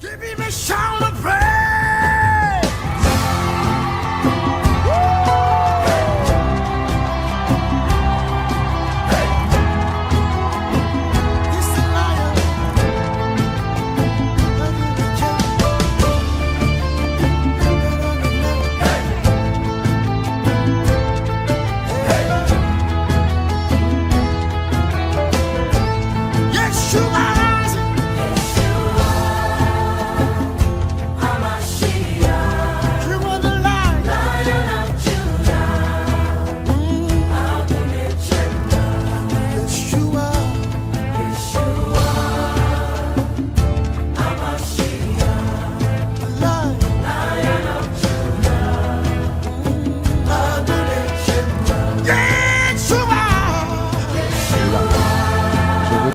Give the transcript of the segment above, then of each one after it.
Give him a shout of praise.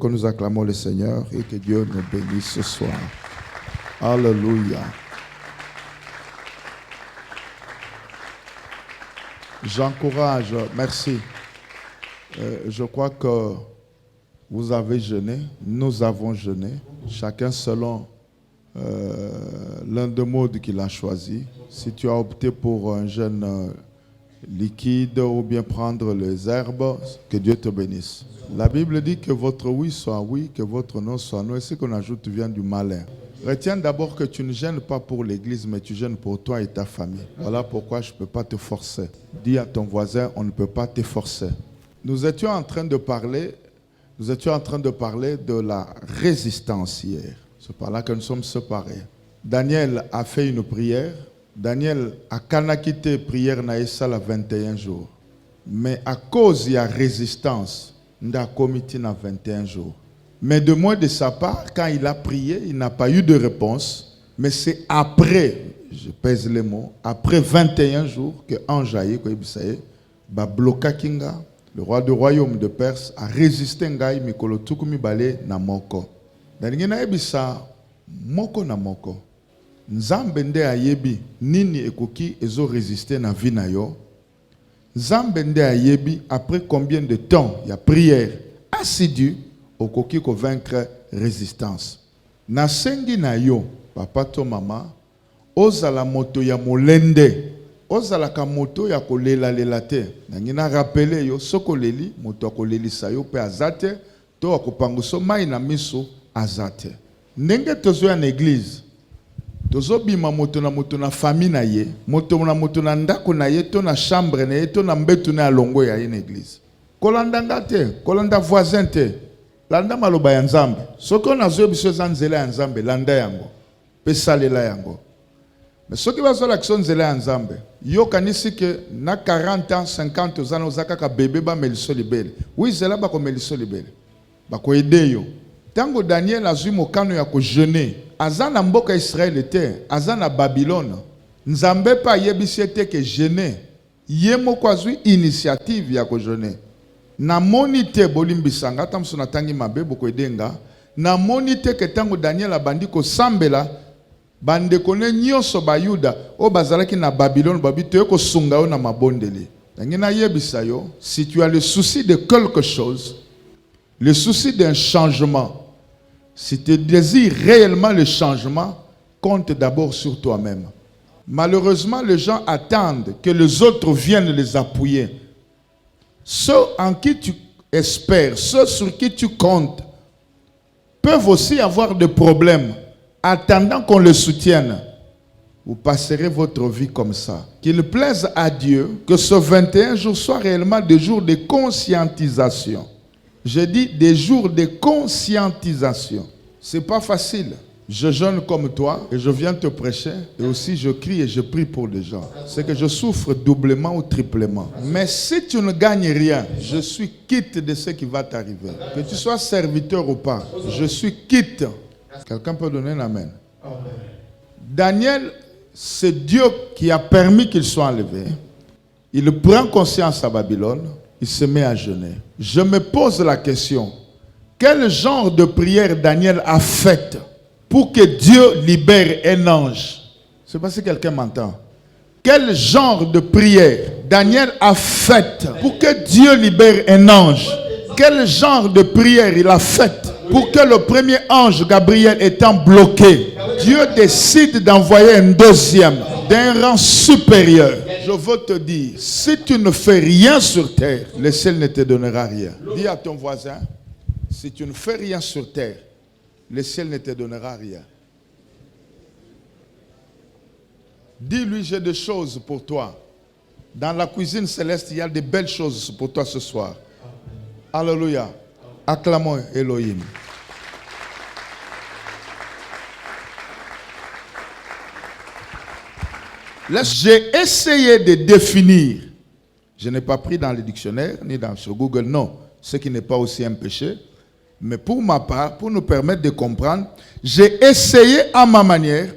Que nous acclamons le Seigneur et que Dieu nous bénisse ce soir. Alléluia. J'encourage, merci. Je crois que vous avez jeûné, nous avons jeûné, chacun selon l'un des modes qu'il a choisi. Si tu as opté pour un jeûne liquide ou bien prendre les herbes, que Dieu te bénisse. La Bible dit que votre oui soit oui, que votre non soit non. Et ce qu'on ajoute vient du malin. Retiens d'abord que tu ne gênes pas pour l'église, mais tu gênes pour toi et ta famille. Voilà pourquoi je ne peux pas te forcer. Dis à ton voisin, on ne peut pas te forcer. Nous étions en train de parler de la résistance hier. C'est par là que nous sommes séparés. Daniel a fait une prière. Daniel a quitté prière naïsa la 21 jours. Mais à cause de la résistance, il a commis 21 jours. Mais de moins de sa part, quand il a prié, il n'a pas eu de réponse. Mais c'est après, je pèse les mots, après 21 jours que Anjaï, le roi du royaume de Perse, a résisté à Mikolo Tukumi Bale na moko. Dans ebisa moko na moko. Nzambe nde ayebi nini ekoki ezo résister na vie na yo. Nzambe nde ayebi après combien de temps il y a prière assidue okoki ko vaincre résistance. Na sengi na yo papa to mama ozala moto ya molende ozala ka moto ya kolela lela te. Nangina rappeler yo sokoleli moto akolelisa yo pe azate to akopanguso mai na miso azate. Ndenge tozo ya église tozo bima moto na famille na ye, moto na ndako na ye, to na chambre na ye, to na mbetu na longo ya ye na église. Kolanda ngate, kolanda voisin te, landa maloba ya nzambe. Soko na zo biso za nzela ya nzambe, landa yango, pe salela yango. Mais soki bazola kiso nzela ya nzambe, yo kanisi ke na 40 ans, 50 ans, ozaka ka bébé ba meliso libele. Oui, zela ba ko meliso libele. Ba ko aider yo. Tango Daniel azui mokano ya ko jeûner, azana mboka Israël était, azana Babylone. Nzambe pa yebisi ete ke jeûner. Ye moko azui initiative ya ko jeûner. Na monite bolimbisanga tamso na tangi mabe boko edenga. Na monite ke tango Daniel abandi ko sambela bande kone nyoso bayuda o bazalaki na Babylone babito yo ko sunga yo na mabondeli. Ngina yebisa yo, si tu as le souci de quelque chose, le souci d'un changement, si tu désires réellement le changement, compte d'abord sur toi-même. Malheureusement, les gens attendent que les autres viennent les appuyer. Ceux en qui tu espères, ceux sur qui tu comptes, peuvent aussi avoir des problèmes, attendant qu'on les soutienne. Vous passerez votre vie comme ça. Qu'il plaise à Dieu que ce 21 jours soit réellement des jours de conscientisation. Je dis des jours de conscientisation. C'est pas facile. Je jeûne comme toi et je viens te prêcher et aussi je crie et je prie pour les gens. C'est que je souffre doublement ou triplement. Mais si tu ne gagnes rien, je suis quitte de ce qui va t'arriver. Que tu sois serviteur ou pas, je suis quitte. Quelqu'un peut donner un amen. Daniel, c'est Dieu qui a permis qu'il soit enlevé. Il prend conscience à Babylone. Il se met à jeûner. Je me pose la question, quel genre de prière Daniel a faite pour que Dieu libère un ange? Je ne sais pas si quelqu'un m'entend. Quel genre de prière Daniel a faite pour que Dieu libère un ange? Quel genre de prière il a faite pour que le premier ange Gabriel étant bloqué Dieu décide d'envoyer un deuxième, d'un rang supérieur. Je veux te dire, si tu ne fais rien sur terre, le ciel ne te donnera rien. Dis à ton voisin, si tu ne fais rien sur terre, le ciel ne te donnera rien. Dis-lui, j'ai des choses pour toi. Dans la cuisine céleste, il y a de belles choses pour toi ce soir. Alléluia. Acclamons Elohim. Là, j'ai essayé de définir. Je n'ai pas pris dans le dictionnaire, ni sur Google, non. Ce qui n'est pas aussi un péché. Mais pour ma part, pour nous permettre de comprendre, j'ai essayé à ma manière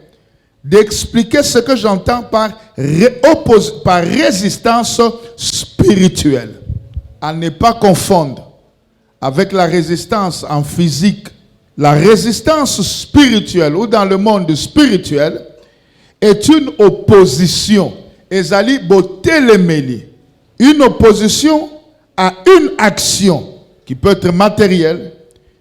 d'expliquer ce que j'entends par résistance spirituelle. À ne pas confondre avec la résistance en physique. La résistance spirituelle ou dans le monde spirituel est une opposition. Ezali botelemeli. Une opposition à une action qui peut être matérielle,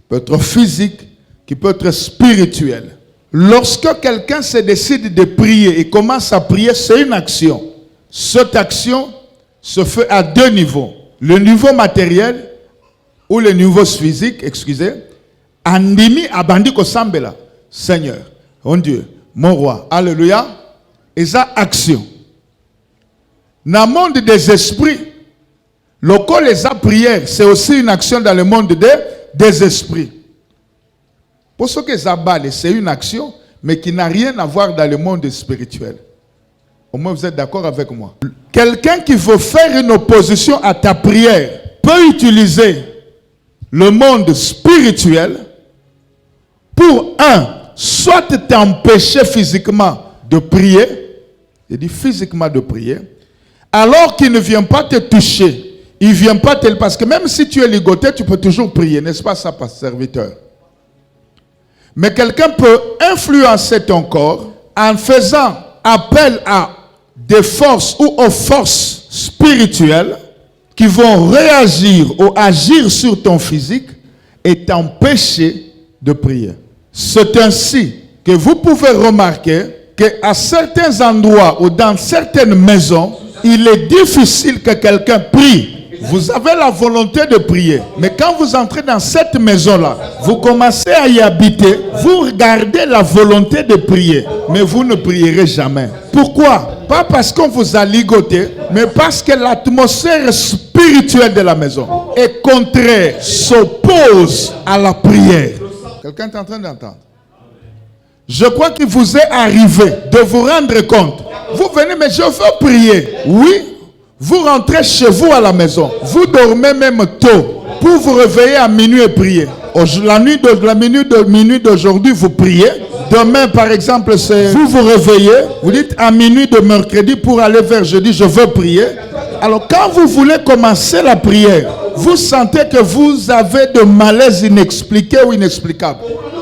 peut être physique, qui peut être spirituelle. Lorsque quelqu'un se décide de prier et commence à prier, c'est une action. Cette action se fait à deux niveaux. Le niveau matériel ou le niveau physique, excusez. Andimi abandi kosambela. Seigneur, mon Dieu, mon roi, alléluia. Et ça, action. Dans le monde des esprits, le col les prières, c'est aussi une action dans le monde des esprits. Pour ce que Zabal, c'est une action, mais qui n'a rien à voir dans le monde spirituel. Au moins, vous êtes d'accord avec moi. Quelqu'un qui veut faire une opposition à ta prière peut utiliser le monde spirituel pour, soit t'empêcher physiquement de prier, il dit physiquement de prier, alors qu'il ne vient pas te toucher, il ne vient pas te... Parce que même si tu es ligoté, tu peux toujours prier, n'est-ce pas ça, serviteur? Mais quelqu'un peut influencer ton corps en faisant appel à des forces ou aux forces spirituelles qui vont réagir ou agir sur ton physique et t'empêcher de prier. C'est ainsi que vous pouvez remarquer qu'à certains endroits ou dans certaines maisons, il est difficile que quelqu'un prie. Vous avez la volonté de prier. Mais quand vous entrez dans cette maison-là, vous commencez à y habiter, vous regardez la volonté de prier, mais vous ne prierez jamais. Pourquoi? Pas parce qu'on vous a ligoté, mais parce que l'atmosphère spirituelle de la maison est contraire, s'oppose à la prière. Quelqu'un est en train d'entendre? Je crois qu'il vous est arrivé de vous rendre compte. Vous venez, mais je veux prier. Oui. Vous rentrez chez vous à la maison. Vous dormez même tôt pour vous réveiller à minuit et prier. La minuit d'aujourd'hui, vous priez. Demain, par exemple, vous vous réveillez. Vous dites à minuit de mercredi pour aller vers jeudi, je veux prier. Alors, quand vous voulez commencer la prière, vous sentez que vous avez de malaise inexpliqué ou inexplicable.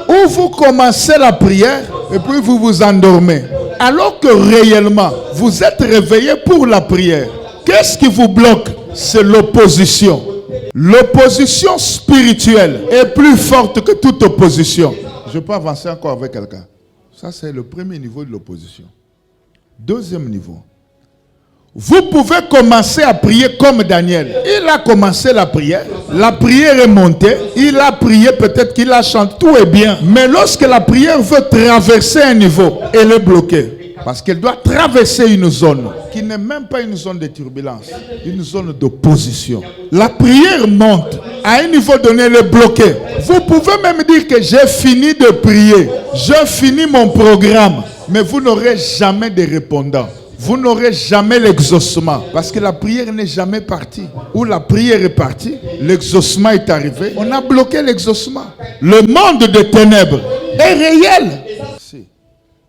Ou vous commencez la prière et puis vous vous endormez. Alors que réellement, vous êtes réveillé pour la prière. Qu'est-ce qui vous bloque? C'est l'opposition. L'opposition spirituelle est plus forte que toute opposition. Je peux avancer encore avec quelqu'un. Ça, c'est le premier niveau de l'opposition. Deuxième niveau. Vous pouvez commencer à prier comme Daniel. Il a commencé la prière. La prière est montée. Il a prié, peut-être qu'il a chanté. Tout est bien. Mais lorsque la prière veut traverser un niveau, elle est bloquée. Parce qu'elle doit traverser une zone qui n'est même pas une zone de turbulence, une zone d'opposition. La prière monte. À un niveau donné, elle est bloquée. Vous pouvez même dire que j'ai fini de prier. J'ai fini mon programme. Mais vous n'aurez jamais de répondant. Vous n'aurez jamais l'exaucement. Parce que la prière n'est jamais partie. Ou la prière est partie, l'exaucement est arrivé. On a bloqué l'exaucement. Le monde des ténèbres est réel.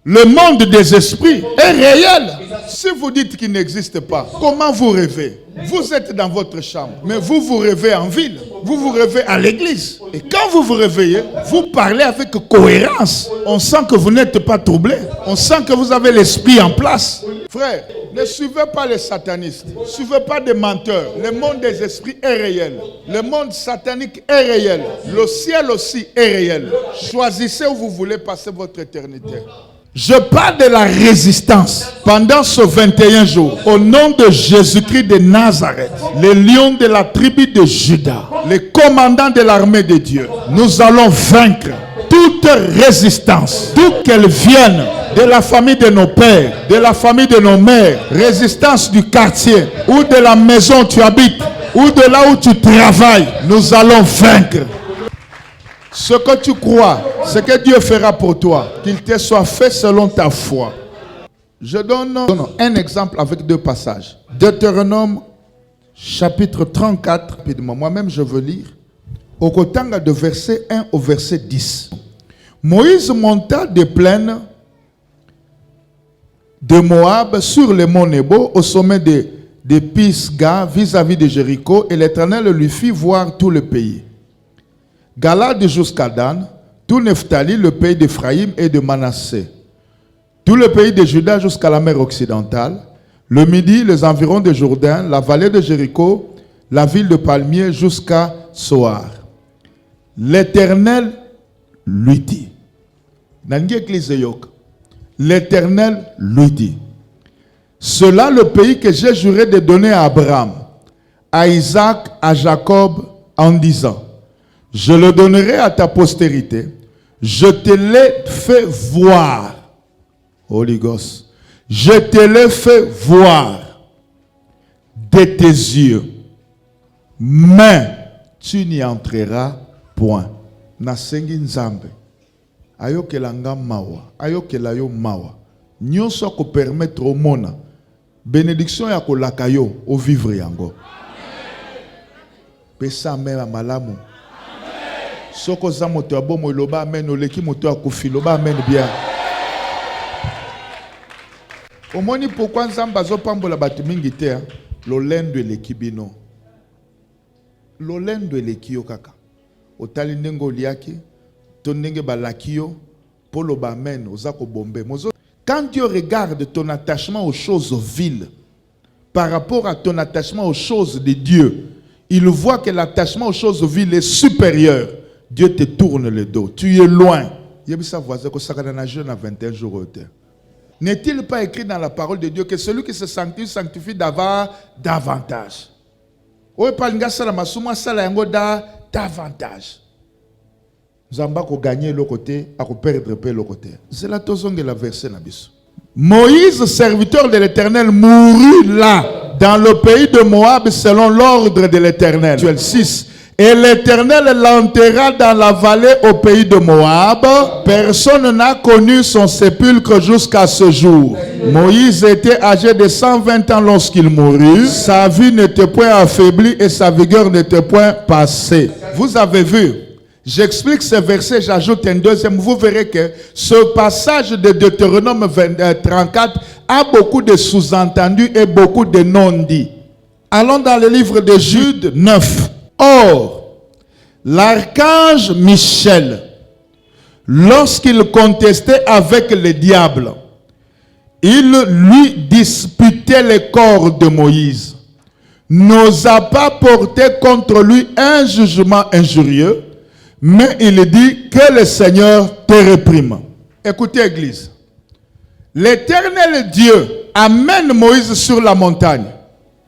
Le monde des esprits est réel. Si vous dites qu'il n'existe pas, comment vous rêvez? Vous êtes dans votre chambre, mais vous vous réveillez en ville. Vous vous réveillez à l'église. Et quand vous vous réveillez, vous parlez avec cohérence. On sent que vous n'êtes pas troublé. On sent que vous avez l'esprit en place. Frère, ne suivez pas les satanistes. Ne suivez pas des menteurs. Le monde des esprits est réel. Le monde satanique est réel. Le ciel aussi est réel. Choisissez où vous voulez passer votre éternité. Je parle de la résistance pendant ce 21 jours. Au nom de Jésus-Christ de Nazareth, les lions de la tribu de Juda, les commandants de l'armée de Dieu, nous allons vaincre toute résistance, d'où qu'elle vienne, de la famille de nos pères, de la famille de nos mères, résistance du quartier, ou de la maison où tu habites, ou de là où tu travailles, nous allons vaincre. Ce que tu crois, ce que Dieu fera pour toi, qu'il te soit fait selon ta foi. Je donne un exemple avec deux passages. Deutéronome, chapitre 34. Moi-même, je veux lire. Au Kotanga de verset 1 au verset 10. Moïse monta des plaines de Moab sur le mont Nebo, au sommet de Pisga, vis-à-vis de Jéricho, et l'Éternel lui fit voir tout le pays. Galade jusqu'à Dan, tout Nephtali, le pays d'Éphraïm et de Manassé, tout le pays de Juda jusqu'à la mer occidentale, le midi, les environs de Jourdain, la vallée de Jéricho, la ville de Palmiers jusqu'à Soar. L'Éternel lui dit, l'Éternel lui dit, cela le pays que j'ai juré de donner à Abraham, à Isaac, à Jacob, en disant, je le donnerai à ta postérité. Je te l'ai fait voir. Holy Ghost. Je te l'ai fait voir de tes yeux. Mais tu n'y entreras point. Nasengi nzambe. Ayokelanga mawa. Ayokelayo mawa. Nyonso ko permettre au mona. Bénédiction ya ko lakayo au vivre yango. Pesa mera malamu. Soko za moto abomo loba amen oleki moto akufi loba amen bien. Omoni pourquoi nzamba zo pambola batu mingi te lolendo eleki bino. Lolendo eleki yo kaka. Otali ndengo liaki to ndenge balaki yo po loba amen ozako bombe. Quand Dieu regarde ton attachement aux choses viles par rapport à ton attachement aux choses de Dieu, il voit que l'attachement aux choses viles est supérieur. Dieu te tourne le dos. Tu es loin. N'est-il pas écrit dans la parole de Dieu que celui qui se sanctifie davantage? Davantage. Zamba ko gagner le côté, à perdre le côté. C'est la tozongue la verset nabiso. Moïse, serviteur de l'Éternel, mourut là, dans le pays de Moab, selon l'ordre de l'Éternel. 6. Et l'Éternel l'enterra dans la vallée au pays de Moab. Personne n'a connu son sépulcre jusqu'à ce jour. Moïse était âgé de 120 ans lorsqu'il mourut. Sa vie n'était point affaiblie et sa vigueur n'était point passée. Vous avez vu, j'explique ce verset, j'ajoute un deuxième. Vous verrez que ce passage de Deutéronome 34 a beaucoup de sous-entendus et beaucoup de non-dits. Allons dans le livre de Jude 9. Or, l'archange Michel, lorsqu'il contestait avec le diable, il lui disputait le corps de Moïse, n'osa pas porter contre lui un jugement injurieux, mais il dit que le Seigneur te réprime. Écoutez, Église, l'Éternel Dieu amène Moïse sur la montagne.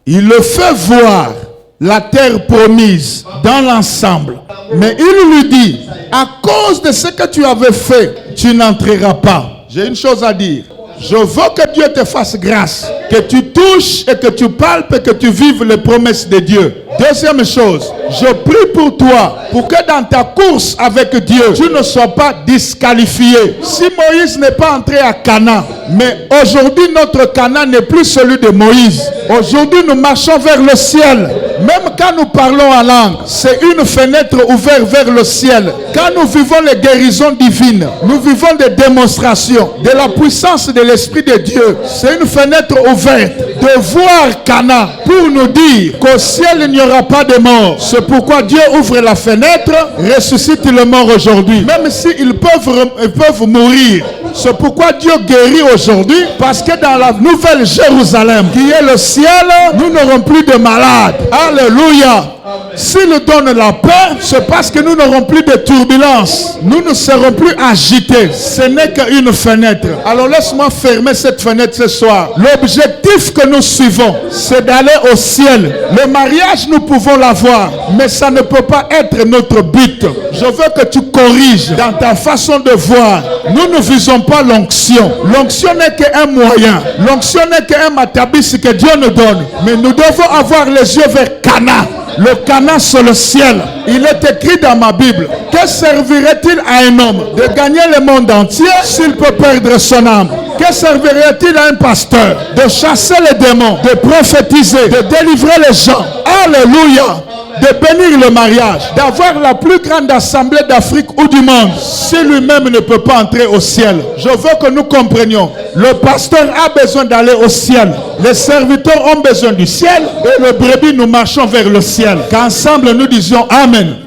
Il le fait voir la terre promise dans l'ensemble. Mais il lui dit, à cause de ce que tu avais fait, tu n'entreras pas. J'ai une chose à dire. Je veux que Dieu te fasse grâce, que tu touches et que tu palpes et que tu vives les promesses de Dieu. Deuxième chose, je prie pour toi, pour que dans ta course avec Dieu, tu ne sois pas disqualifié. Si Moïse n'est pas entré à Canaan, mais aujourd'hui notre Canaan n'est plus celui de Moïse. Aujourd'hui nous marchons vers le ciel. Même quand nous parlons en langue, c'est une fenêtre ouverte vers le ciel. Quand nous vivons les guérisons divines, nous vivons des démonstrations de la puissance de l'Esprit de Dieu. C'est une fenêtre ouverte de voir Cana pour nous dire qu'au ciel il n'y aura pas de mort. C'est pourquoi Dieu ouvre la fenêtre, ressuscite le mort aujourd'hui. Même s'ils peuvent mourir. C'est pourquoi Dieu guérit aujourd'hui, parce que dans la nouvelle Jérusalem, qui est le ciel, nous n'aurons plus de malades. Alléluia. S'il donne la paix, c'est parce que nous n'aurons plus de turbulences. Nous ne serons plus agités. Ce n'est qu'une fenêtre. Alors laisse-moi fermer cette fenêtre ce soir. L'objectif que nous suivons, c'est d'aller au ciel. Le mariage, nous pouvons l'avoir, mais ça ne peut pas être notre but. Je veux que tu corriges dans ta façon de voir. Nous ne visons pas l'onction. L'onction n'est qu'un moyen. L'onction n'est qu'un matabis que Dieu nous donne. Mais nous devons avoir les yeux vers Cana. Le Cana sur le ciel. Il est écrit dans ma Bible. Que servirait-il à un homme de gagner le monde entier s'il peut perdre son âme? Que servirait-il à un pasteur de chasser les démons, de prophétiser, de délivrer les gens? Alléluia! De bénir le mariage, d'avoir la plus grande assemblée d'Afrique ou du monde, si lui-même ne peut pas entrer au ciel. Je veux que nous comprenions. Le pasteur a besoin d'aller au ciel. Les serviteurs ont besoin du ciel. Et le brebis, nous marchons vers le ciel. Qu'ensemble nous disions Amen.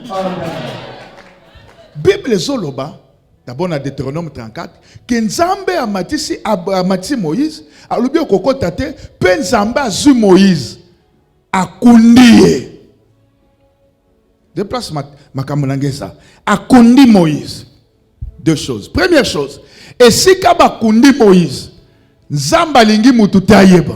Bible Zoloba, d'abord dans Deutéronome 34, que Nzambe a matisi Moïse, a l'oublié koko tate, pe Nzambe a zu Moïse, a kundiye. Déplace ma kamunangeza. A kundi Moïse. Deux choses. Première chose, et si kaba kundi Moïse, Nzamba lingi mututa yeba.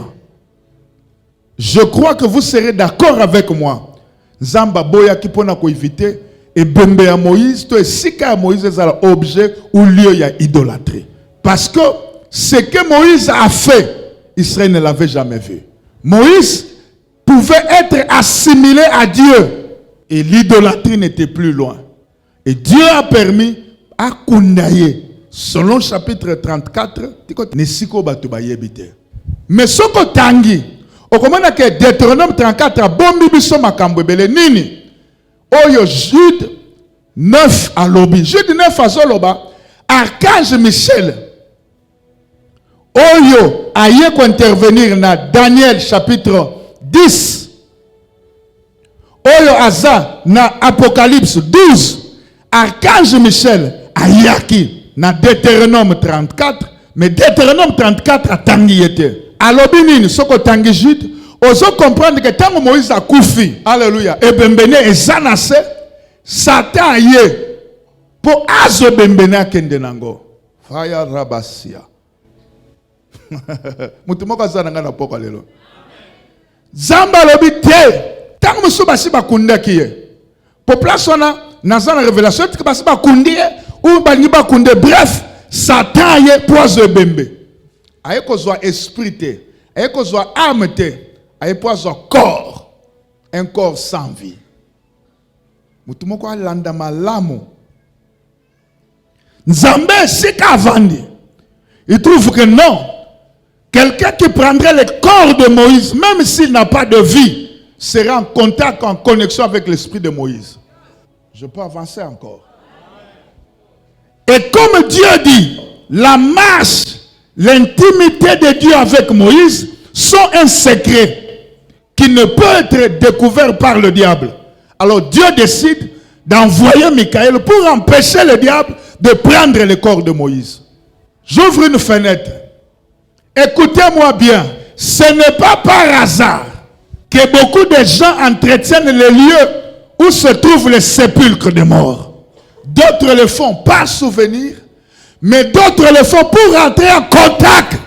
Je crois que vous serez d'accord avec moi. Nzamba boya ki pona ko éviter et bembe à Moïse, to esika à Moïse est objet ou lieu ya idolâtrie. Parce que ce que Moïse a fait, Israël ne l'avait jamais vu. Moïse pouvait être assimilé à Dieu. Et l'idolâtrie n'était plus loin. Et Dieu a permis à Kundaye, selon chapitre 34, mais ce que Tangi, au moment que Deutéronome 34 a bombi biso makambwebele nini, Oyo Jude 9 à l'obi. Jude 9 à Zoloba, Archange Michel, Oyo aye ko intervenir na Daniel chapitre 10. Oyo aza na Apocalypse 12, Archange Michel ayaki na Deutéronome 34, mais Deutéronome 34 a tangi yete. Alobi nini soko tangi Jude, ozo comprendre que tango Moïse a koufi, alléluia, et bembene ezanase, Satan aye po azo bembene akende nango. Faya rabasia. Mutu moko aza nanga na poko lelo. Zamba lobi te. Tant que vous basi bakunda kiye, population na zana révélation que basi bakundi ou bani bakunde, bref, Satan ye poise bembe. Aye kozwa esprit te, aye kozwa âme te, aye poise corps, un corps sans vie. Mutumoko alanda malamu. Nzambe sika avandi. Il trouve que non. Quelqu'un qui prendrait le corps de Moïse, même s'il n'a pas de vie, sera en contact, en connexion avec l'esprit de Moïse. Je peux avancer encore. Et comme Dieu dit, la marche, l'intimité de Dieu avec Moïse sont un secret qui ne peut être découvert par le diable. Alors Dieu décide d'envoyer Michael pour empêcher le diable de prendre le corps de Moïse. J'ouvre une fenêtre. Écoutez-moi bien. Ce n'est pas par hasard que beaucoup de gens entretiennent les lieux où se trouvent les sépulcres des morts. D'autres le font par souvenir, mais d'autres le font pour entrer en contact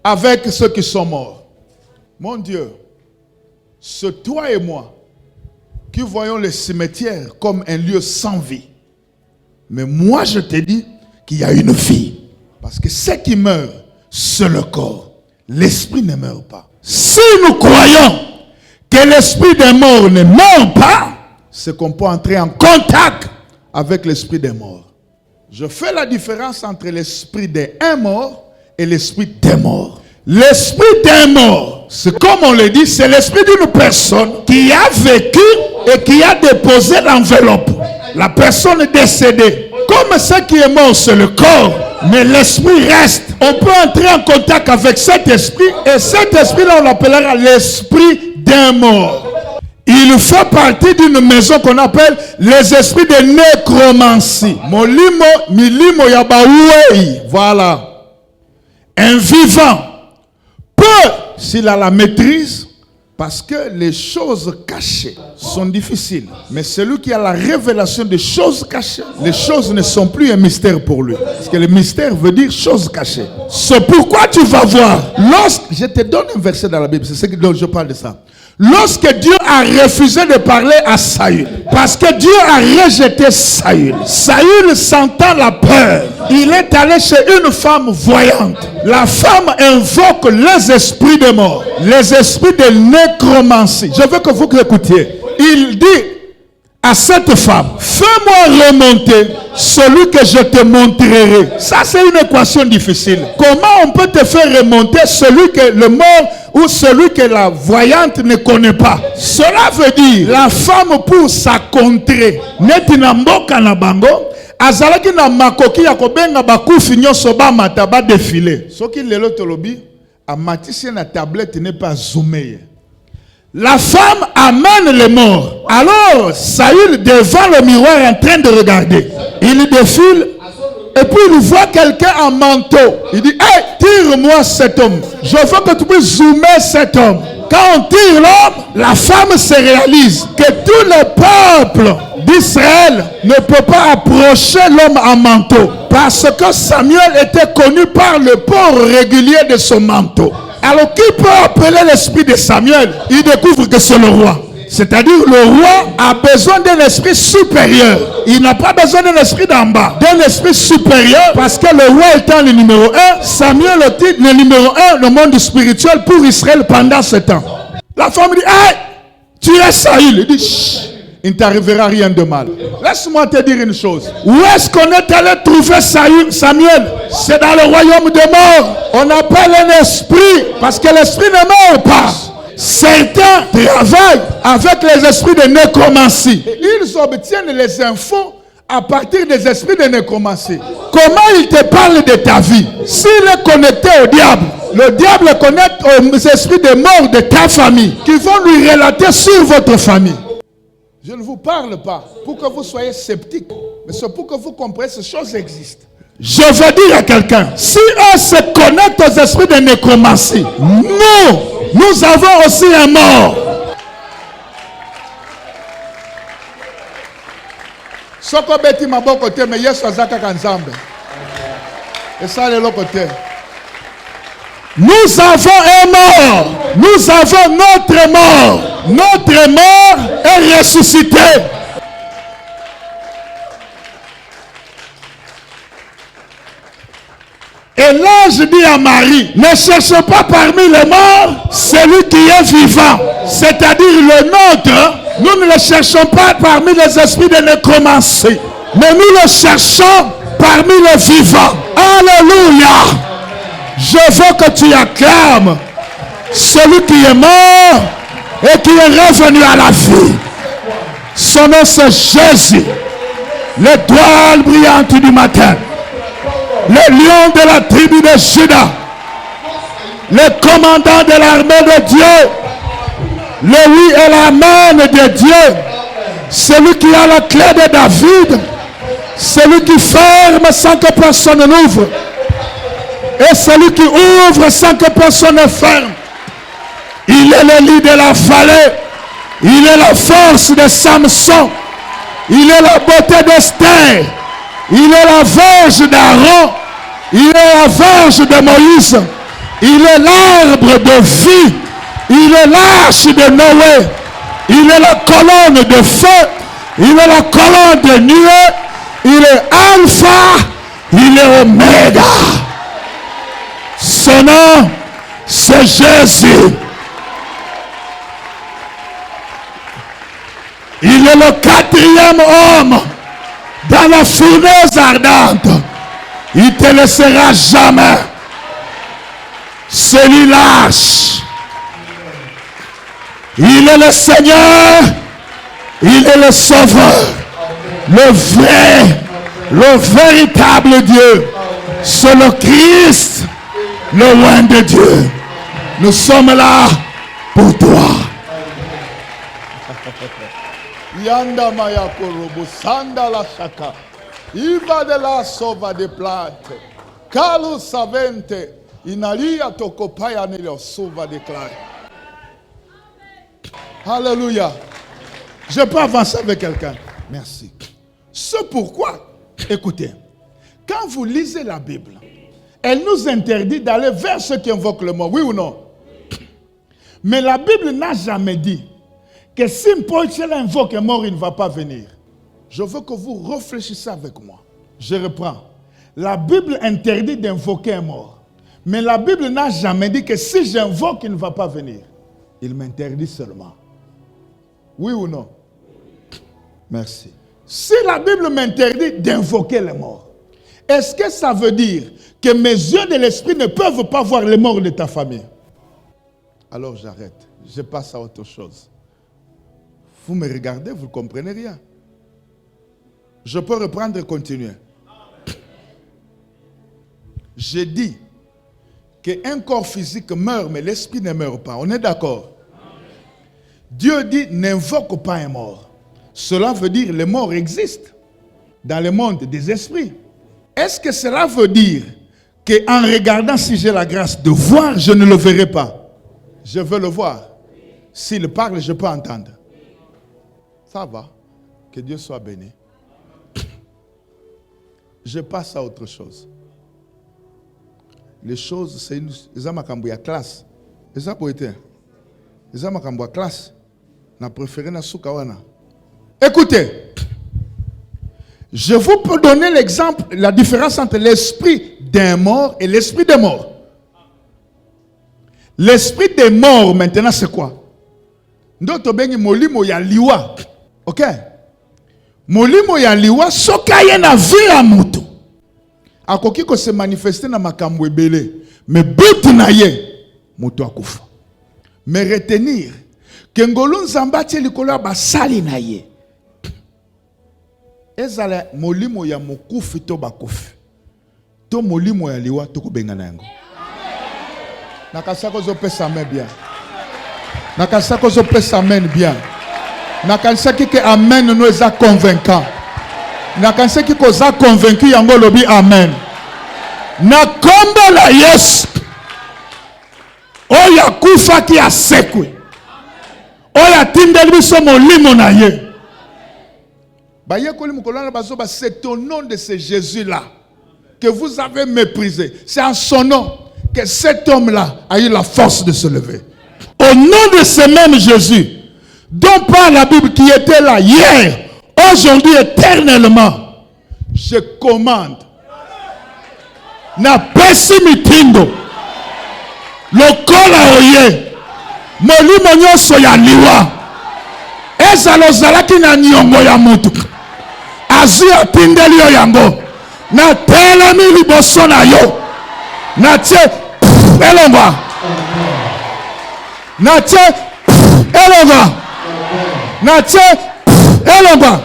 avec ceux qui sont morts. Mon Dieu, c'est toi et moi qui voyons les cimetières comme un lieu sans vie. Mais moi, je te dis qu'il y a une vie. Parce que ce qui meurt, c'est le corps. L'esprit ne meurt pas. Si nous croyons que l'esprit des morts ne meurt pas, c'est qu'on peut entrer en contact avec l'esprit des morts. Je fais la différence entre l'esprit des un mort et l'esprit des morts. L'esprit d'un mort, c'est comme on le dit, c'est l'esprit d'une personne qui a vécu et qui a déposé l'enveloppe. La personne est décédée. Comme ce qui est mort, c'est le corps, mais l'esprit reste. On peut entrer en contact avec cet esprit, et cet esprit-là, on l'appellera l'esprit d'un mort. Il fait partie d'une maison qu'on appelle les esprits de nécromancie. Molimo, milimo yabaouei. Voilà. Un vivant peut, s'il a la maîtrise, parce que les choses cachées sont difficiles. Mais celui qui a la révélation des choses cachées, les choses ne sont plus un mystère pour lui. Parce que le mystère veut dire choses cachées. C'est pourquoi tu vas voir. Je te donne un verset dans la Bible, c'est ce dont je parle de ça. Lorsque Dieu a refusé de parler à Saül, parce que Dieu a rejeté Saül, Saül sentant la peur, il est allé chez une femme voyante. La femme invoque les esprits de mort, les esprits de nécromancie. Je veux que vous écoutiez. Il dit à cette femme, fais-moi remonter celui que je te montrerai. Ça, c'est une équation difficile. Comment on peut te faire remonter celui que le mort ou celui que la voyante ne connaît pas? Cela veut dire, la femme pour sa contrée, netina mboka na bango, azalaki na makoki ya kobenga bakufi nyonso bamata ba défilé. Soki lelo tolobi, amatisi na tablette n'est pas zoomé. La femme amène les morts. Alors, Saül devant le miroir en train de regarder. Il défile et puis il voit quelqu'un en manteau. Il dit, hey, tire-moi cet homme. Je veux que tu puisses zoomer cet homme. Quand on tire l'homme, la femme se réalise que tout le peuple d'Israël ne peut pas approcher l'homme en manteau. Parce que Samuel était connu par le port régulier de son manteau. Alors qui peut appeler l'esprit de Samuel? Il découvre que c'est le roi. C'est-à-dire le roi a besoin d'un esprit supérieur. Il n'a pas besoin d'un esprit d'en bas. D'un esprit supérieur parce que le roi étant le numéro 1, Samuel était le numéro 1 dans le monde spirituel pour Israël pendant ce temps. La femme dit, hey, tu es Saül. Il dit, chut, il ne t'arrivera rien de mal. Laisse-moi te dire une chose. Où est-ce qu'on est allé trouver Samuel? C'est dans le royaume des morts. On appelle un esprit parce que l'esprit ne meurt pas. Certains travaillent avec les esprits de nécromancie. Ils obtiennent les infos à partir des esprits de nécromancie. Comment il te parle de ta vie? S'il est connecté au diable, le diable connecte aux esprits de mort de ta famille qui vont lui relater sur votre famille. Je ne vous parle pas pour que vous soyez sceptiques, mais c'est pour que vous compreniez que ces choses existent. Je veux dire à quelqu'un, si on se connecte aux esprits de nécromancie, nous avons aussi un mort. Soko beti maboko te me Yesu azaka kanzambe. Et ça le côté. Nous avons un mort. Nous avons notre mort. Notre mort est ressuscité. Et l'ange dit à Marie, ne cherchez pas parmi les morts celui qui est vivant. C'est-à-dire le nôtre, nous ne le cherchons pas parmi les esprits de nécromancie. Mais nous le cherchons parmi les vivants. Alléluia. Je veux que tu acclames celui qui est mort et qui est revenu à la vie. Son nom c'est Jésus, l'étoile brillante du matin, le lion de la tribu de Juda, le commandant de l'armée de Dieu, le oui et l'amen de Dieu, celui qui a la clé de David, celui qui ferme sans que personne n'ouvre, et celui qui ouvre sans que personne ne ferme. Il est le lit de la vallée, il est la force de Samson, il est la beauté d'Esther, il est la verge d'Aaron, il est la verge de Moïse, il est l'arbre de vie, il est l'arche de Noé, il est la colonne de feu, il est la colonne de nuée, il est Alpha, il est Oméga. Son nom, c'est Jésus. Il est le quatrième homme dans la fournaise ardente. Il ne te laissera jamais. celui-là, il est le Seigneur, il est le Sauveur, le vrai, le véritable Dieu. C'est le Christ, le roi de Dieu. Nous sommes là pour toi. Yanda maya korobo sanda la shaka. Iva de la sova de plate. Kalu savente. Inalia tokopaya nilo sova de clare. Alléluia. Je peux avancer avec quelqu'un. Merci. C'est pourquoi, écoutez, quand vous lisez la Bible, elle nous interdit d'aller vers ceux qui invoquent le mort. Oui ou non? Mais la Bible n'a jamais dit que si Paul invoque un mort, il ne va pas venir. Je veux que vous réfléchissiez avec moi. Je reprends. La Bible interdit d'invoquer un mort. Mais la Bible n'a jamais dit que si j'invoque, il ne va pas venir. Il m'interdit seulement. Oui ou non? Merci. Si la Bible m'interdit d'invoquer les morts, est-ce que ça veut dire que mes yeux de l'esprit ne peuvent pas voir les morts de ta famille? Alors j'arrête. Je passe à autre chose. Vous me regardez, vous ne comprenez rien. Je peux reprendre et continuer. J'ai dit qu'un corps physique meurt, mais l'esprit ne meurt pas. On est d'accord? Dieu dit, n'invoque pas un mort. Cela veut dire que les morts existent dans le monde des esprits. Est-ce que cela veut dire qu'en regardant, si j'ai la grâce de voir, je ne le verrai pas? Je veux le voir. S'il parle, je peux entendre. Ça va. Que Dieu soit béni. Je passe à autre chose. Les choses, c'est une... classe. Et ça peut être. Classe. Na préféré na soukawana. Écoutez. Je vous peux donner l'exemple, la différence entre l'esprit d'un mort et l'esprit des morts. L'esprit des morts, maintenant, c'est quoi? Ndoto bengi molimo ya liwa. Ok? Molimo ya liwa, soka ye na vie ya mutu. Akoki ko se manifester na makambo ebele. Mais but na ye, mutu akufa. Mais retenir, que ngolo nzamba tie likolo basali na ye. Ezala molimo ya mokufi to bakufi. To molimo ya liwa to kubenga na yango. Nakasako zo pesa amen bien. Nakasako zo pesa amen bien. Nakasaki que amen nous est convaincant. Nakasaki ko za convaincu yango lobi amen. Na kombo la Yesu. Oya kufa ki asekwe. Oya tindeli biso molimo na ye. C'est au nom de ce Jésus-là que vous avez méprisé. C'est en son nom que cet homme-là a eu la force de se lever. Au nom de ce même Jésus, dont parle la Bible qui était là hier, aujourd'hui, éternellement, je commande. Na pesi mitindo. Lokola oye. Molimo nyonso ya liwa. Eza lozalaki na nyongo ya mutu. Azi atindeli yo yango. Na telemi liboso na yo. Na tie elonga. Na tie elonga. Na tie elonga.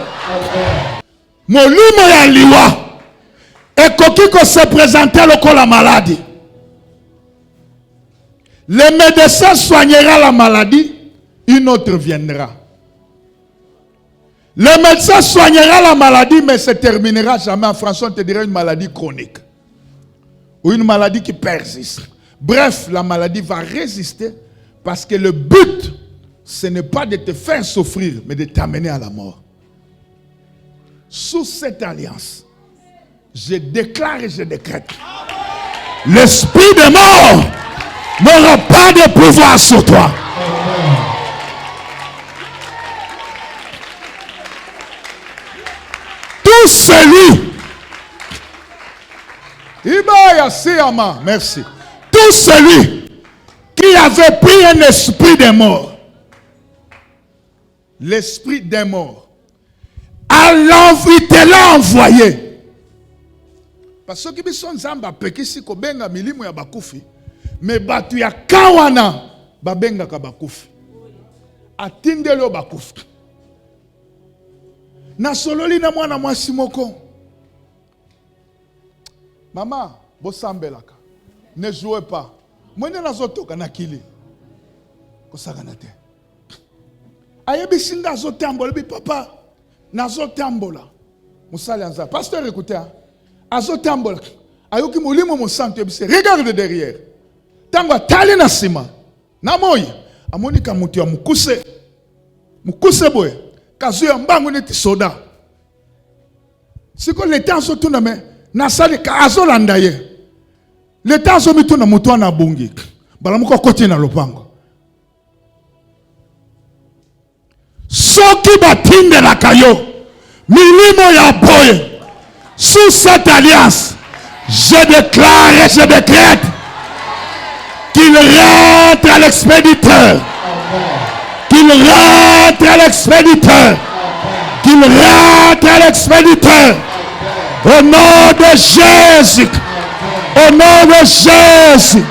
Molimo ya liwa. Ekoki ko se présenter lokola maladie. Le médecin soignera la maladie, une autre viendra. Le médecin soignera la maladie, mais se terminera jamais. En français, on te dirait une maladie chronique. Ou une maladie qui persiste. Bref, la maladie va résister parce que le but, ce n'est pas de te faire souffrir, mais de t'amener à la mort. Sous cette alliance, je déclare et je décrète. L'esprit de mort n'aura pas de pouvoir sur toi. Tout celui, merci. Tout celui qui avait pris un esprit de mort, l'esprit des morts, il te l'a envoyé. Parce que si on zamba pekisi ko benga milimo ya bakufi, Mais batu ya kawana babengaka bakufi. Atindelo bakufi. Na sololi na mwana mwasi moko. Maman, bosambelaka. Ne jouez pas. Mwene nazotoka na kili. Kosagana te. Ayebi singa azotambola bi papa. Nazotambola. Musali anza. Pasteur écoutez. Azotambola. Ayoki mulimo musantu ebise. Regarde derrière. Tango tali na sima. Na moyi. Amonika mutu ya mukuse. Mukuse boye. Kazu ya mbangu neti soda. Siko leta azotuna me. Nasali ka azolanda ye. Leta azomituna mutu wana bungi. Bala muko koti na lopango. Soki batinde la kayo. Milimo ya boye. Sous cette alliance, je déclare et je décrète qu'il rentre à l'expéditeur. Qu'il rentre à l'expéditeur. Qu'il rentre à l'expéditeur. Au nom de Jésus. Au nom de Jésus.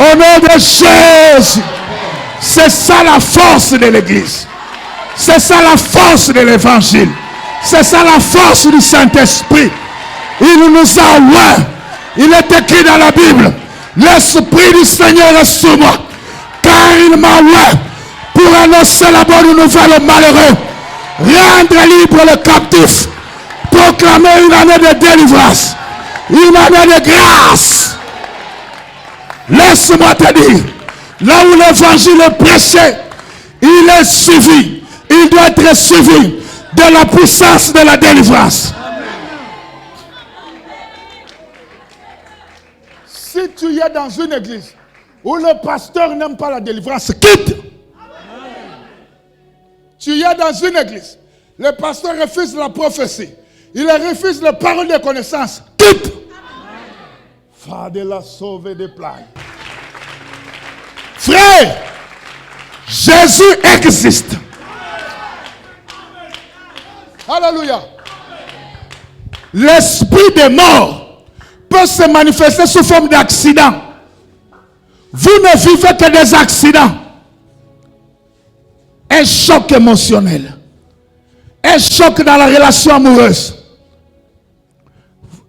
Au nom de Jésus. C'est ça la force de l'Église. C'est ça la force de l'Évangile. C'est ça la force du Saint-Esprit. Il nous a oint. Il est écrit dans la Bible. L'Esprit du Seigneur est sur moi. Car il m'a oint pour annoncer la bonne nouvelle aux malheureux. Rendre libre le captif. Proclamer une année de délivrance. Une année de grâce. Laisse-moi te dire. Là où l'évangile est prêché, il est suivi. Il doit être suivi de la puissance de la délivrance. Si tu es dans une église où le pasteur n'aime pas la délivrance, quitte. Tu es dans une église, le pasteur refuse la prophétie, il refuse la parole de connaissance, quitte. Fade la sauver des plages. Frère, Jésus existe. Alléluia. L'esprit des morts peut se manifester sous forme d'accident. Vous ne vivez que des accidents. Un choc émotionnel. Un choc dans la relation amoureuse.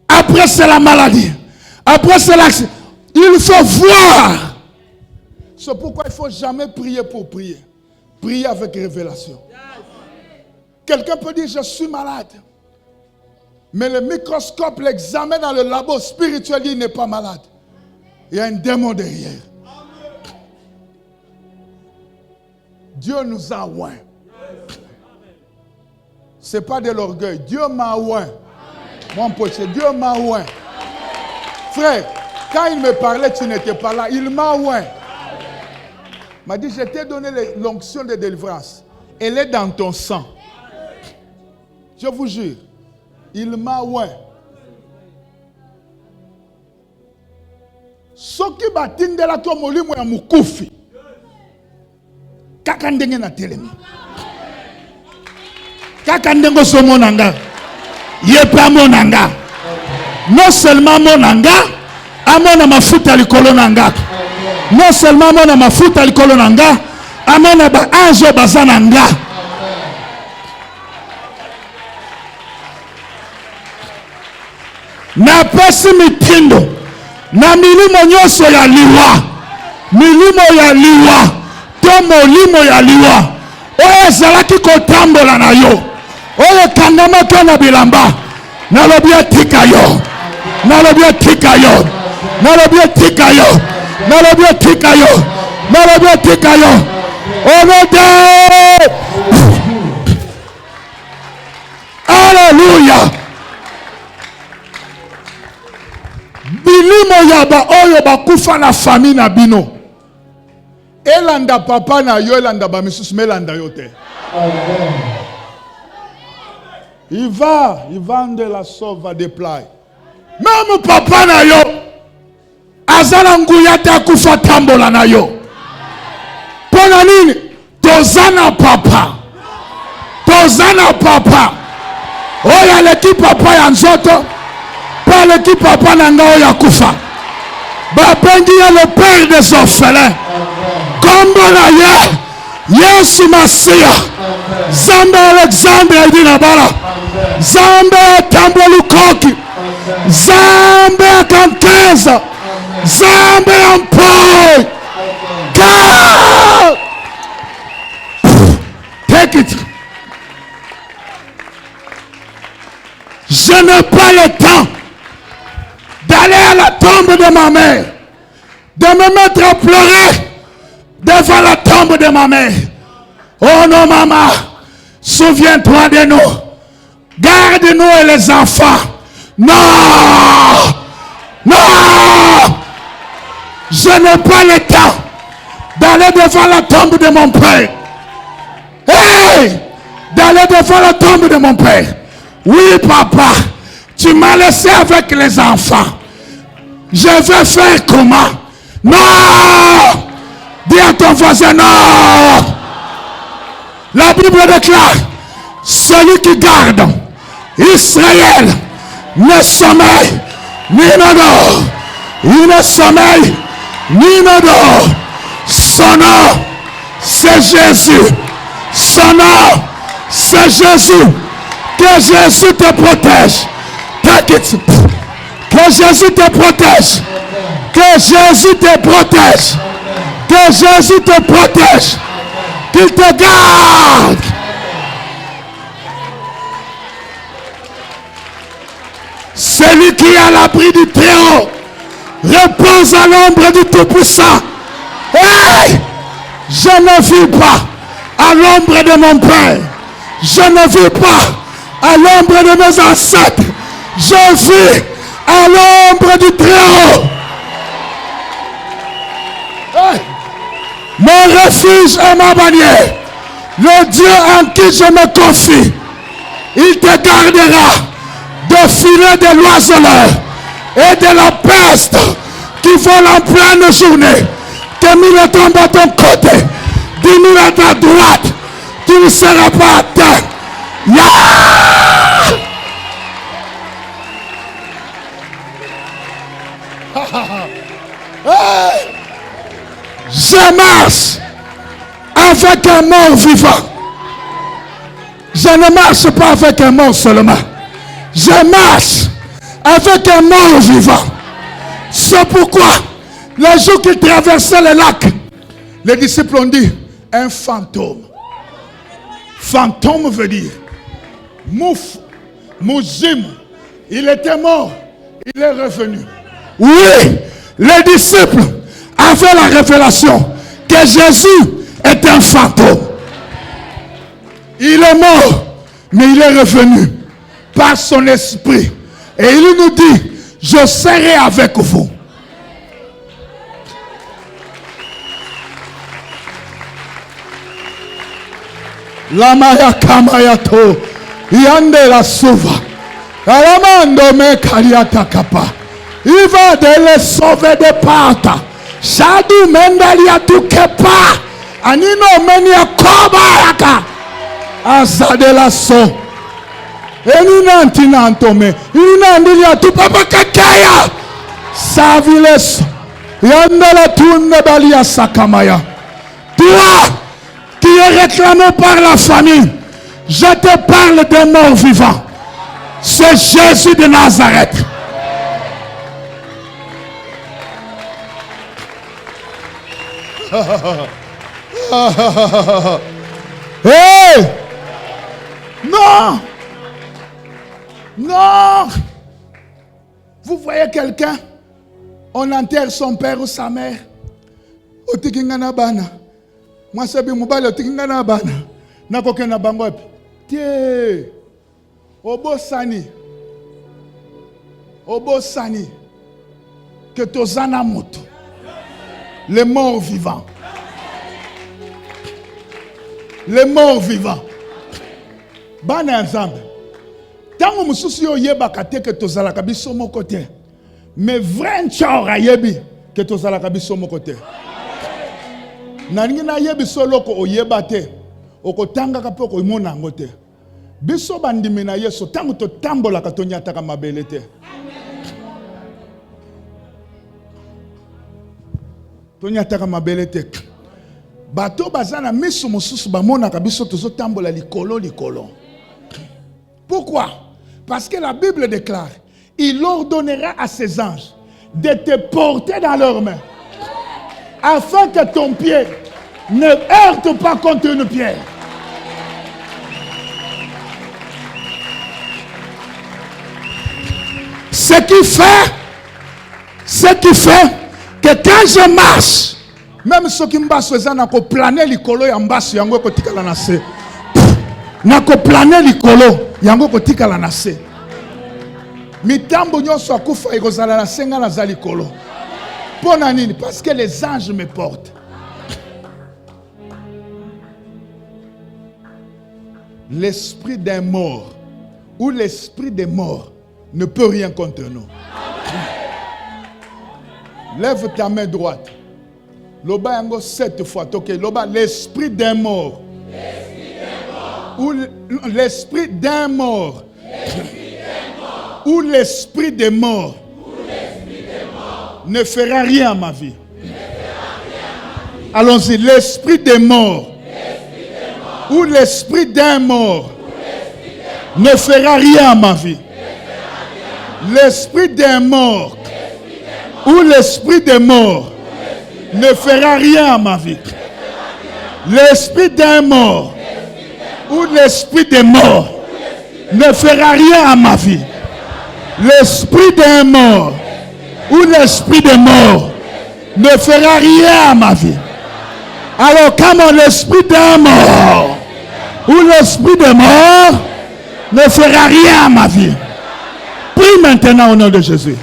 Après, c'est la maladie. Après, c'est l'accident. Il faut voir. C'est pourquoi il ne faut jamais prier pour prier. Prier avec révélation. Quelqu'un peut dire, je suis malade. Mais le microscope l'examine dans le labo spirituel, il n'est pas malade. Il y a un démon derrière. Dieu nous a oint. Ce n'est pas de l'orgueil. Dieu m'a oint. Mon pote, Dieu m'a oint. Frère, quand il me parlait, tu n'étais pas là. Il m'a oint. Il m'a dit, je t'ai donné l'onction de délivrance. Elle est dans ton sang. Je vous jure. Il m'a oint. Soki batindela to molimo ya mukufi. Kaka ndenge na telemi. Kaka ndengo so monanga. Yepa monanga. Non seulement monanga, amona mafuta likolo nanga. Non seulement amona mafuta likolo nanga, amona ba anjo bazananga. Na pesi mitindo na milimo nyonso ya liwa, milimo ya liwa to molimo ya liwa oyo ezalaki kotambola na yo, oyo ekangamaki na bilamba, nalobi etika yo, nalobi etika yo, nalobi etika yo, nalobi etika yo, nalobi etika yo. Onode. Alléluia. Bilimo yaba oyo bakufa na famille na bino. Elanda papa na yo, elanda ba misusu melanda yo te. Il va de la sauve va déployer. Même papa na yo azala nguya ta kufa tambola na yo. Pona nini? Tozana papa. Tozana papa. Oya leki papa ya nzoto. Pas leki papa na nga oya kufa. Babengi le père des orphelins. Kombola Yesu Masia. Zambe Alexandre Edinabala. Zambe Tambolu Koki. Zambe Kankeza. Zambe Ampoi. God! Take it. Je n'ai pas le temps d'aller à la tombe de ma mère, de me mettre à pleurer devant la tombe de ma mère. Oh non, maman, souviens-toi de nous. Garde-nous et les enfants. Non! Non! Je n'ai pas le temps d'aller devant la tombe de mon père. Hey! D'aller devant la tombe de mon père. Oui, papa, tu m'as laissé avec les enfants. Je vais faire comment? Non! Dis à ton voisin, non! La Bible déclare, celui qui garde Israël ne sommeille ni ne dort. Il ne sommeille ni ne dort. Son nom, c'est Jésus. Son nom, c'est Jésus. Que Jésus te protège. Que Jésus te protège. Que Jésus te protège. Que Jésus te protège. Qu'il te garde. Celui qui est à l'abri du Très-Haut repose à l'ombre du Tout-Puissant. Hey! Je ne vis pas à l'ombre de mon Père. Je ne vis pas à l'ombre de mes ancêtres. Je vis à l'ombre du Très-Haut. Hey! Mon refuge et ma bannière. Le Dieu en qui je me confie. Il te gardera de filets de l'oiseleur et de la peste qui vole en pleine journée. Que 1000 tombent à ton côté, 10 000 à ta droite, tu ne seras pas atteint. Je marche avec un mort vivant. Je ne marche pas avec un mort seulement. Je marche avec un mort vivant. C'est pourquoi, le jour qu'ils traversaient le lac, les disciples ont dit, un fantôme. Fantôme veut dire, mouf, mouzim. Il était mort, il est revenu. Oui, les disciples avaient la révélation que Jésus est un fantôme. Il est mort, mais il est revenu par son esprit. Et il nous dit, je serai avec vous. La maya kamayato yande la suva. Alamando me kariata kapa. Il va de les sauver de parta. Shadu mendalia tu kepa. Anino menia kobaraka. Azade la so. Eninanti nantome. Inandilia tu papa kakaya. Saviles. Yande la tunne balia sakamaya. Toi qui est réclamé par la famille, je te parle des morts vivants. C'est Jésus de Nazareth. Hey! Non! Non! Vous voyez quelqu'un, on enterre son père ou sa mère. Moi, c'est bien, je suis na bana. Na koke na bango epi. Tie. Obosani. Que tozana moto. Les morts vivants. Les morts vivants. Bana ensemble. Tango mususu yo yeba kate que tozala kabiso mo côté. Mais vrai nchora yebi que tozala kabiso mo côté. Naningi na yebi soloko oyeba te okotanga ka poko imona ngo te biso bandimi na Yesu tango to tambola ka tonyata ka mabele te tonyataka mabele te. Bato bazana miso mosusu bamona kabiso tozo tambola likolo. Pourquoi? Parce que la Bible déclare, il ordonnera à ses anges de te porter dans leurs mains, afin que ton pied ne heurte pas contre une pierre. Ce qui fait que quand je marche, même ceux qui mbasso ezana ko planer likolo ya mbasso yango ko tikala na se. na ko planer likolo yango ko tikala na se. Mitambo nyonso akufa ekozala na senga na za likolo. Pona nini? Parce que les anges me portent. L'esprit d'un mort ou l'esprit des morts ne peut rien contre nous. Lève ta main droite. Loba yango 7 fois. Ok, loba l'esprit d'un mort. Ou l'esprit d'un mort. Ou l'esprit des morts. Ne fera rien à ma vie. Allons-y, l'esprit des morts. Ou l'esprit d'un mort ne fera rien à ma vie. L'esprit d'un mort ou l'esprit des morts ne fera rien à ma vie. L'esprit d'un mort ou l'esprit des morts ne fera rien à ma vie. L'esprit d'un mort ou l'esprit des morts ne fera rien à ma vie. Alors, comment l'esprit d'un mort ou l'esprit des morts ne fera rien à ma vie? Prie maintenant au nom de Jésus.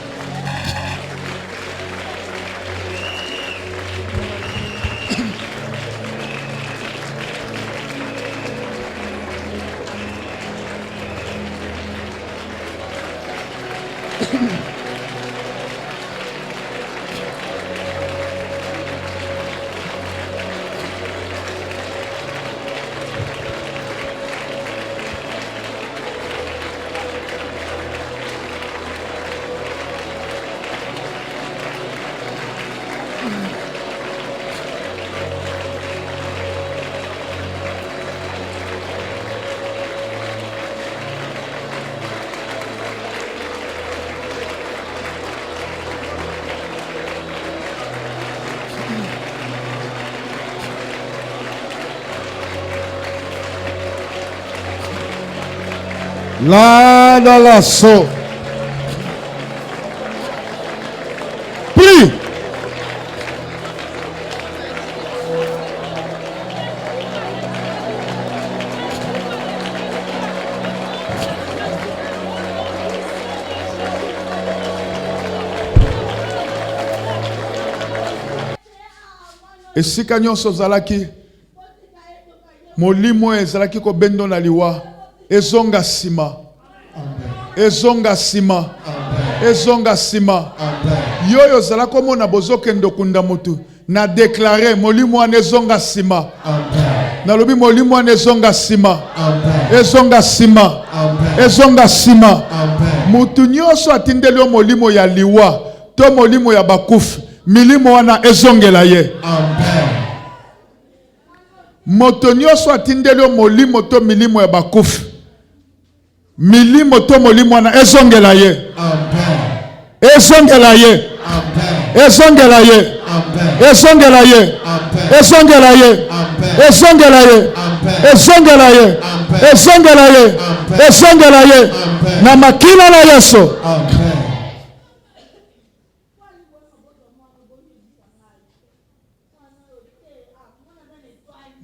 Là dans la so. Prie. Esika nyonso ozalaki molimo ezalaki kobendo na liwa ezonga sima. Ezonga sima. Ezonga sima. Yoyo zala komona bozokendo kunda mutu na déclarer molimo wana ezonga sima. Na lobi molimo wana ezonga sima. Ezonga sima. Ezonga sima. Mutu nyonso atindeli molimo ya liwa to molimo ya bakufi milimo wana ezongela ye. Moto nyonso atindeli molimo to milimo ya bakufi milimo to molimo wana ezongela ye. Ezongela ye. Ezongela ye. Ezongela ye. Ezongela ye. Ezongela ye. Ezongela ye. Ezongela ye. Ezongela ye. Na makina na Yesu.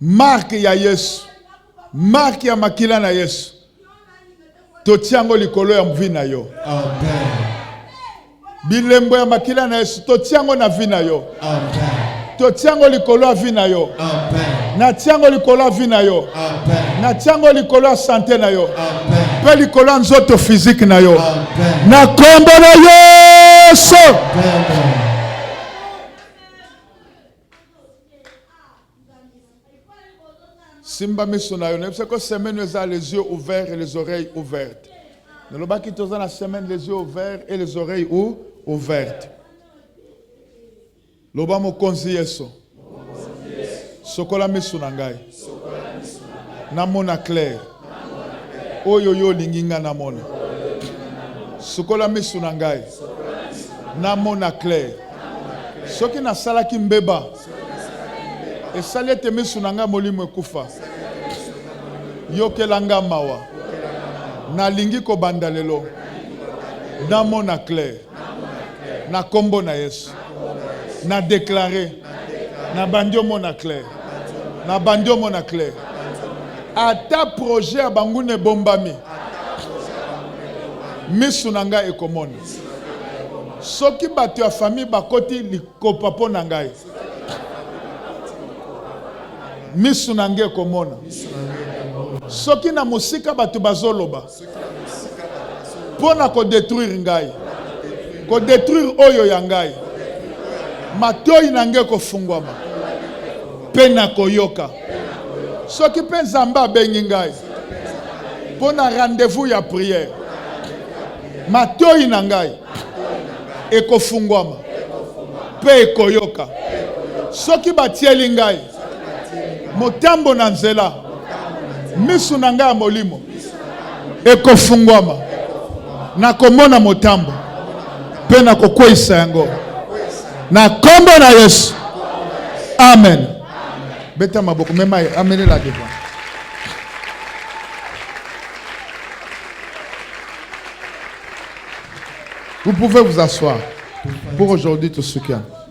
Marque ya Yesu. Marque ya makila na Yesu. Totiango likolo ya mvi na yo. Amen. Bilembo ya makila na Yesu. Totiango na vi na yo. Amen. Totiango likolo ya vi na yo. Amen. Na tiango likolo ya vi na yo. Amen. Na tiango likolo ya santé na yo. Amen. Pe likolo ya nzoto physique na yo. Amen. Na kombo na Yesu. Amen. Simba miso na yo. Ne sais que semaine nous a les yeux ouverts et les oreilles ouvertes. Ne le bas qui la semaine les yeux ouverts et les oreilles ouvertes. Loba mokonzi Yesu. Sokola misu na ngai. Namona clair. Oyo yo linginga namona. Sokola misu na ngai. Namona clair. Soki na salaki mbeba. Esali ete misu na ngai molimo ekufa. Yokelanga mawa. Nalingi kobanda lelo. Namona clair. Na kombo na Yesu. Na déclaré. Na bandio mona clair. Na bandio mona clair. Ata projet a bangune bombami. Misu na ngai ekomona. Soki bato ya famille bakoti likopa po na ngai. Misu na ngai ekomona. Soki na musika bato bazoloba. Pona ko détruire ngai. Ko détruire oyo ya ngai. Matoi na ngai kofungwama. Pena koyoka. Soki pe Nzambe abengi ngai. Pona rendez-vous ya prière. Matoi na ngai. Ekofungwama. Pe ekoyoka. Soki batieli ngai. Motambo na nzela. Misu na ngai molimo. Ekofungwama. Na komona motambo. Pe na kokwisa yango. Na kombo na Yesu. Amen. Beta maboko mema amenez la devant. Vous pouvez vous asseoir. Pour aujourd'hui tout ce qu'il y a.